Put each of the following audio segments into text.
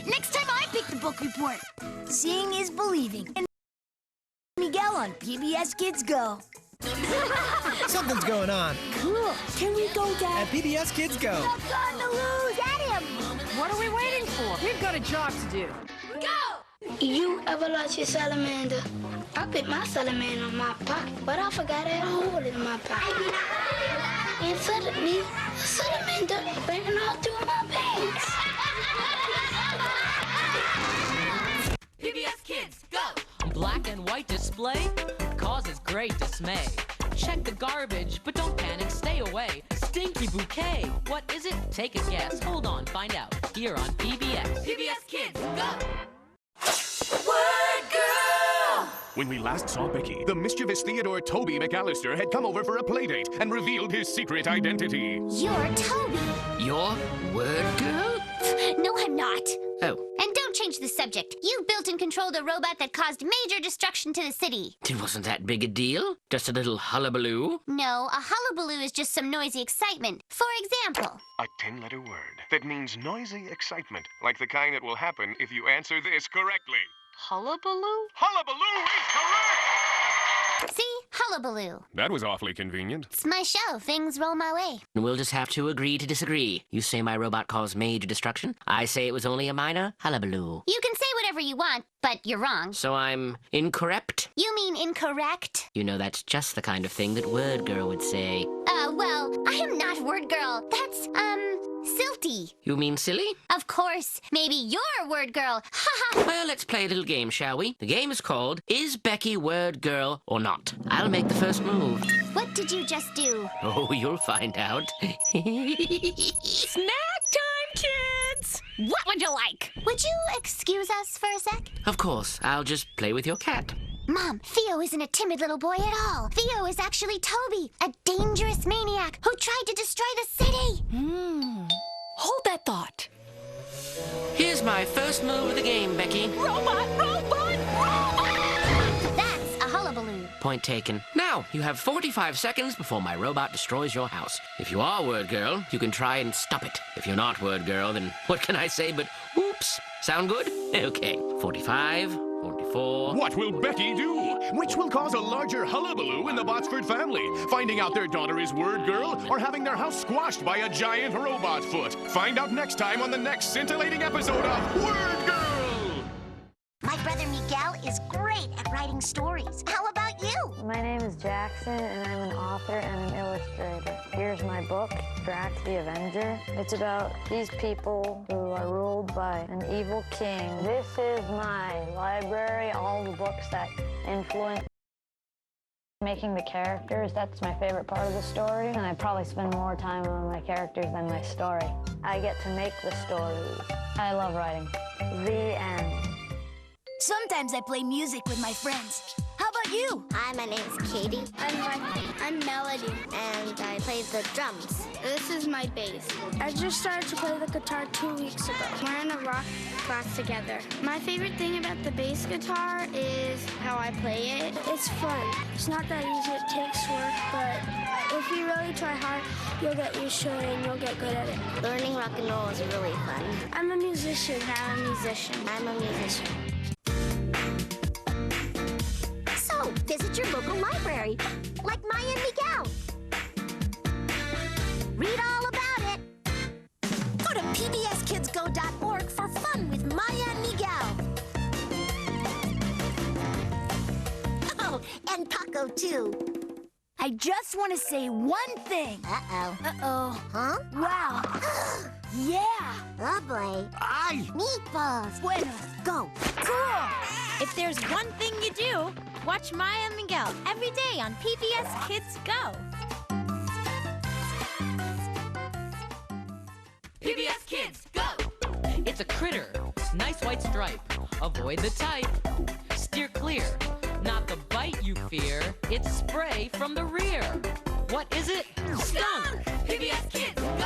Next time I pick the book report. Seeing is believing. And Miguel on PBS Kids Go. Something's going on. Cool. Can we go, Dad? At PBS Kids Go. Duck on the loose. Get him. What are we waiting for? We've got a job to do. Go! You ever lost your salamander? I put my salamander in my pocket, but I forgot I had a hole in my pocket. And suddenly, the salamander ran all through my pants. PBS Kids Go! Black and white display causes great dismay. Check the garbage, but don't panic, stay away. Stinky bouquet, what is it? Take a guess. Hold on, find out. Here on PBS. PBS Kids Go! WordGirl! When we last saw Becky, the mischievous Theodore Toby McAllister had come over for a playdate and revealed his secret identity. You're Toby. You're WordGirl? No, I'm not. Oh. And don't change the subject. You built and controlled a robot that caused major destruction to the city. It wasn't that big a deal. Just a little hullabaloo. No, a hullabaloo is just some noisy excitement. For example... A 10-letter word that means noisy excitement, like the kind that will happen if you answer this correctly. Hullabaloo? Hullabaloo is correct! See? Hullabaloo. That was awfully convenient. It's my show. Things roll my way. We'll just have to agree to disagree. You say my robot caused major destruction. I say it was only a minor hullabaloo. You can say whatever you want, but you're wrong. So I'm incorrect? You mean incorrect? You know, that's just the kind of thing that WordGirl would say. Well, I am not WordGirl. That's, silty. You mean silly? Of course. Maybe you're WordGirl. Ha ha. Well, let's play a little game, shall we? The game is called, Is Becky WordGirl or Not? I'll make the first move. What did you just do? Oh, you'll find out. Snack time, kids! What would you like? Would you excuse us for a sec? Of course, I'll just play with your cat. Mom, Theo isn't a timid little boy at all. Theo is actually Toby, a dangerous maniac who tried to destroy the city. Hold that thought. Here's my first move of the game, Becky. Robot! That's a hullabaloo. Point taken. Now, you have 45 seconds before my robot destroys your house. If you are WordGirl, you can try and stop it. If you're not WordGirl, then what can I say but oops? Sound good? Okay. 45, 44... What will Becky do? Which will cause a larger hullabaloo in the Botsford family? Finding out their daughter is WordGirl or having their house squashed by a giant robot foot? Find out next time on the next scintillating episode of WordGirl! My brother Miguel is great at writing stories. How about you? My name is Jackson, and I'm an author and an illustrator. Here's my book, Drax the Avenger. It's about these people who are ruled by an evil king. This is my library, all the books that influence making the characters. That's my favorite part of the story, and I probably spend more time on my characters than my story. I get to make the stories. I love writing. The end. Sometimes I play music with my friends. How about you? Hi, my name's Katie. I'm Melody, and I play the drums. This is my bass. I just started to play the guitar 2 weeks ago. We're in a rock class together. My favorite thing about the bass guitar is how I play it. It's fun. It's not that easy. It takes work, but if you really try hard, you'll get used to it and you'll get good at it. Learning rock and roll is really fun. I'm a musician. I'm a musician. I'm a musician. So, visit your local library, like Maya and Miguel. Read all about it. Go to pbskidsgo.org for fun with Maya and Miguel. Oh, and Paco, too. I just want to say one thing. Uh-oh. Uh-oh. Huh? Wow. Yeah. Oh, boy. Aye! Meatballs. Bueno. Go. Cool. If there's one thing you do, watch Maya and Miguel every day on PBS Kids Go. PBS Kids Go! It's a critter. Nice white stripe. Avoid the type. Steer clear. Not the bite you fear. It's spray from the rear. What is it? Skunk! PBS Kids Go!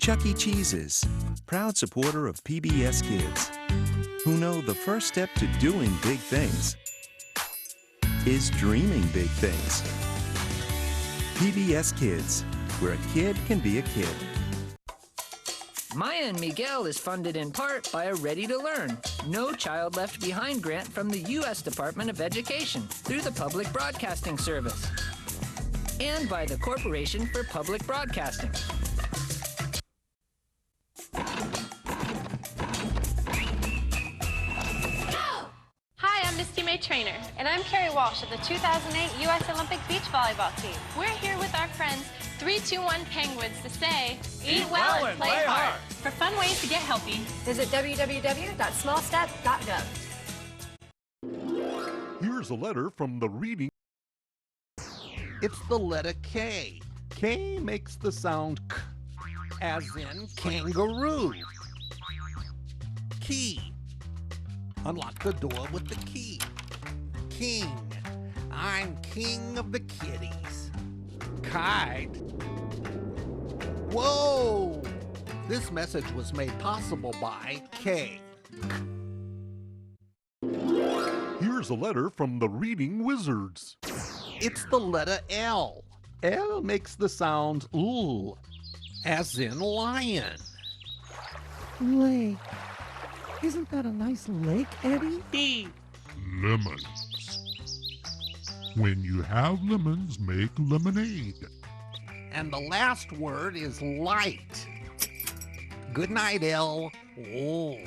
Chuck E. Cheese's, proud supporter of PBS Kids, who know the first step to doing big things is dreaming big things. PBS Kids, where a kid can be a kid. Maya and Miguel is funded in part by a Ready to Learn, No Child Left Behind grant from the U.S. Department of Education through the Public Broadcasting Service, and by the Corporation for Public Broadcasting. Hi, I'm Misty May Trainer. And I'm Carrie Walsh of the 2008 U.S. Olympic Beach Volleyball Team. We're here with our friends 321 Penguins to say, eat well and play hard. For fun ways to get healthy, visit www.smallstep.gov. Here's a letter from the reading. It's the letter K. K makes the sound K, as in kangaroo. Key. Unlock the door with the key. King. I'm king of the kitties. Kite. Whoa! This message was made possible by K. Here's a letter from the Reading Wizards. It's the letter L. L makes the sound L, as in lion. Lake. Isn't that a nice lake, Eddie? E. Lemons. When you have lemons, make lemonade. And the last word is light. Good night, L. Oh.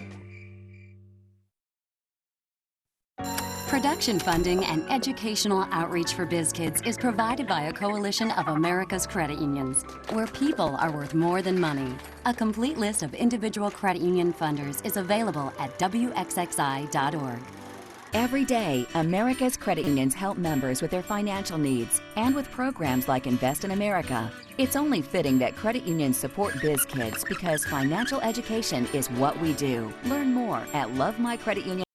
Production funding and educational outreach for Biz Kids is provided by a coalition of America's credit unions, where people are worth more than money. A complete list of individual credit union funders is available at wxxi.org. Every day, America's credit unions help members with their financial needs and with programs like Invest in America. It's only fitting that credit unions support Biz Kids because financial education is what we do. Learn more at lovemycreditunion.com.